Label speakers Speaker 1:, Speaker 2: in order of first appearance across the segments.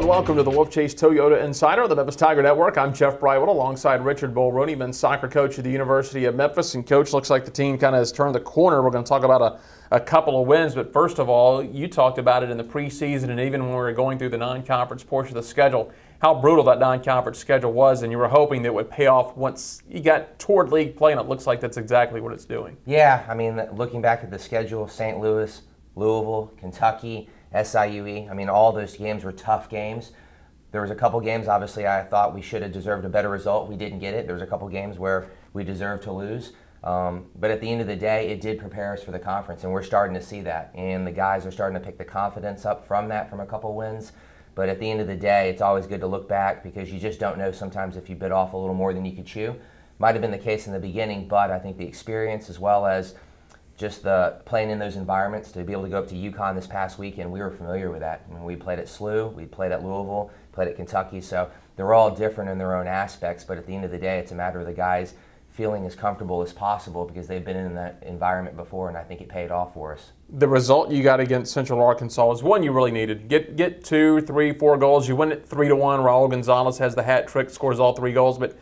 Speaker 1: welcome to the Wolfchase Toyota Insider of the Memphis Tiger Network. I'm Jeff Brightwood alongside Richard Mulroney, men's soccer coach at the University of Memphis. And Coach, looks like the team kind of has turned the corner. We're going to talk about a couple of wins, but first of all, you talked about it in the preseason and even when we were going through the non-conference portion of the schedule, how brutal that non-conference schedule was, and you were hoping that it would pay off once you got toward league play, and it looks like that's exactly what it's doing.
Speaker 2: Yeah, I mean, looking back at the schedule, St. Louis, Louisville, Kentucky, SIUE, I mean, all those games were tough games. There was a couple games, obviously, I thought we should have deserved a better result. We didn't get it. There was a couple games where we deserved to lose. But at the end of the day, it did prepare us for the conference, and we're starting to see that. And the guys are starting to pick the confidence up from that, from a couple wins. But at the end of the day, it's always good to look back because you just don't know sometimes if you bit off a little more than you could chew. Might have been the case in the beginning, but I think the experience as well as just the playing in those environments, to be able to go up to UConn this past weekend, we were familiar with that. I mean, we played at SLU, we played at Louisville, played at Kentucky, so they're all different in their own aspects, but at the end of the day, it's a matter of the guys feeling as comfortable as possible because they've been in that environment before, and I think it paid off for us. The
Speaker 1: result you got against Central Arkansas was one you really needed. Get 2, 3, 4 goals. You win it 3-1. Raul Gonzalez has the hat trick, scores all 3 goals, but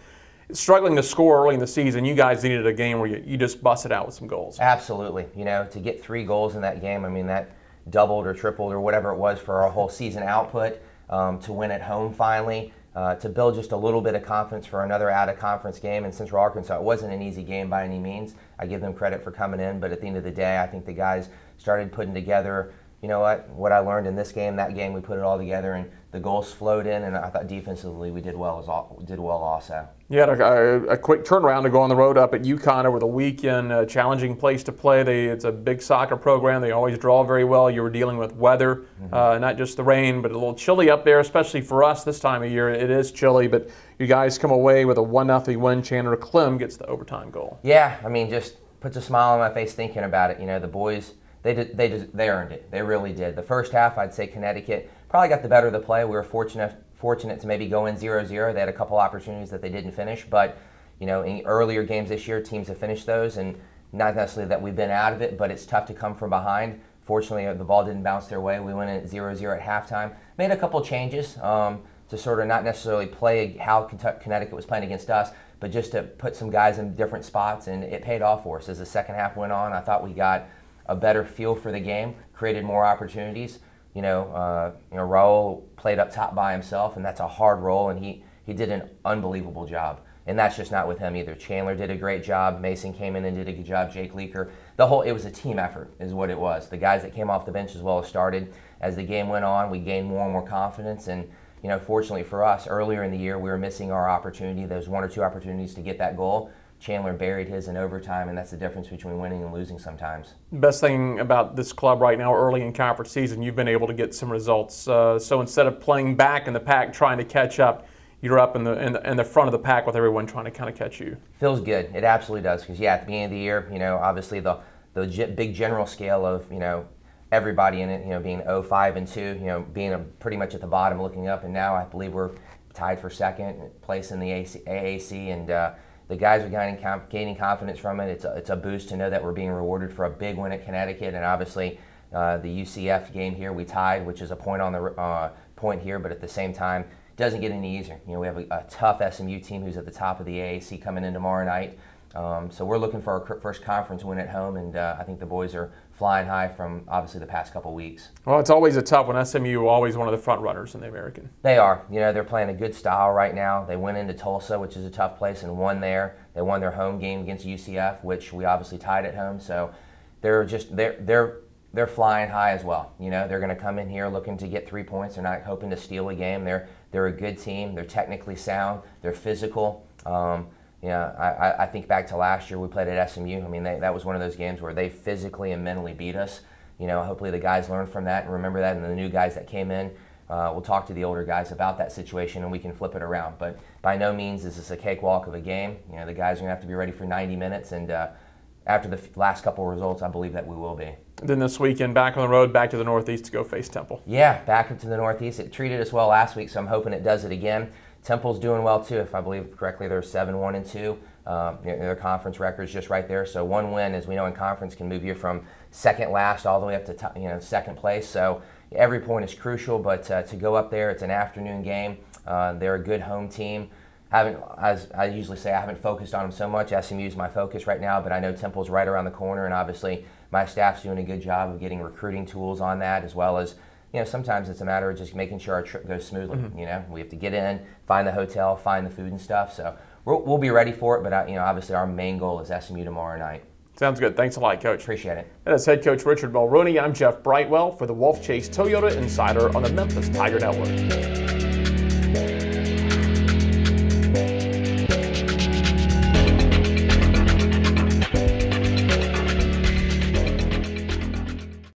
Speaker 1: struggling to score early in the season, you guys needed a game where you just busted out with some goals.
Speaker 2: Absolutely. You know, to get 3 goals in that game, I mean, that doubled or tripled or whatever it was for our whole season output, to win at home finally, to build just a little bit of confidence for another out-of-conference game in Central Arkansas. It wasn't an easy game by any means. I give them credit for coming in, but at the end of the day, I think the guys started putting together, you know what I learned in this game, that game, we put it all together, and the goals flowed in, and I thought defensively we did well also.
Speaker 1: You had a quick turnaround to go on the road up at UConn over the weekend. A challenging place to play. It's a big soccer program. They always draw very well. You were dealing with weather, not just the rain, but a little chilly up there, especially for us this time of year. It is chilly, but you guys come away with a 1-0 win. Chandler Clem gets the overtime goal.
Speaker 2: Yeah, I mean, just puts a smile on my face thinking about it. You know, the boys, they earned it. They really did. The first half, I'd say Connecticut probably got the better of the play. We were fortunate to maybe go in 0-0. They had a couple opportunities that they didn't finish, but you know, in earlier games this year, teams have finished those, and not necessarily that we've been out of it, but it's tough to come from behind. Fortunately, the ball didn't bounce their way. We went in at 0-0 at halftime. Made a couple changes to sort of not necessarily play how Connecticut was playing against us, but just to put some guys in different spots, and it paid off for us. As the second half went on, I thought we got a better feel for the game, created more opportunities. You know, Raul played up top by himself, and that's a hard role, and he did an unbelievable job. And that's just not with him either. Chandler did a great job. Mason came in and did a good job. Jake Leaker. It was a team effort is what it was. The guys that came off the bench as well as started. As the game went on, we gained more and more confidence, and you know, fortunately for us, earlier in the year, we were missing our opportunity. There was 1 or 2 opportunities to get that goal. Chandler buried his in overtime, and that's the difference between winning and losing sometimes.
Speaker 1: Best thing about this club right now, early in conference season, you've been able to get some results. So instead of playing back in the pack, trying to catch up, you're up in the front of the pack with everyone trying to kind of catch you.
Speaker 2: Feels good. It absolutely does. Because yeah, at the beginning of the year, you know, obviously the big general scale of, you know, everybody in it, you know, being 0-5-2, you know, being pretty much at the bottom, looking up, and now I believe we're tied for second place in the AAC, and the guys are gaining confidence from it. It's a boost to know that we're being rewarded for a big win at Connecticut, and obviously the UCF game here we tied, which is a point on the point here, but at the same time it doesn't get any easier. You know, we have a tough SMU team who's at the top of the AAC coming in tomorrow night. So we're looking for our first conference win at home, and I think the boys are flying high from obviously the past couple weeks.
Speaker 1: Well, it's always a tough one. SMU always one of the front runners in the American.
Speaker 2: They are. You know, they're playing a good style right now. They went into Tulsa, which is a tough place, and won there. They won their home game against UCF, which we obviously tied at home. So they're flying high as well. You know, they're going to come in here looking to get 3 points. They're not hoping to steal a game. They're a good team. They're technically sound. They're physical. Yeah, I think back to last year we played at SMU. I mean, that was one of those games where they physically and mentally beat us. You know, hopefully the guys learn from that and remember that, and the new guys that came in, we'll talk to the older guys about that situation and we can flip it around. But by no means is this a cakewalk of a game. You know, the guys are going to have to be ready for 90 minutes, and after the last couple of results, I believe that we will be.
Speaker 1: Then this weekend, back on the road, back to the Northeast to go face Temple.
Speaker 2: Yeah, back up to the Northeast. It treated us well last week, so I'm hoping it does it again. Temple's doing well too, if I believe correctly. They're 7-1-2. Their conference record's just right there. So one win, as we know in conference, can move you from second last all the way up to second place. So every point is crucial, but to go up there, it's an afternoon game. They're a good home team. As I usually say, I haven't focused on them so much. SMU is my focus right now, but I know Temple's right around the corner, and obviously my staff's doing a good job of getting recruiting tools on that, as well as, you know, sometimes it's a matter of just making sure our trip goes smoothly. You know, we have to get in, find the hotel, find the food and stuff. So we'll be ready for it, but you know, obviously our main goal is SMU tomorrow night.
Speaker 1: Sounds good. Thanks a lot, Coach.
Speaker 2: Appreciate it.
Speaker 1: And as head coach Richard Mulrooney, I'm Jeff Brightwell for the Wolfchase Toyota Insider on the Memphis Tiger Network.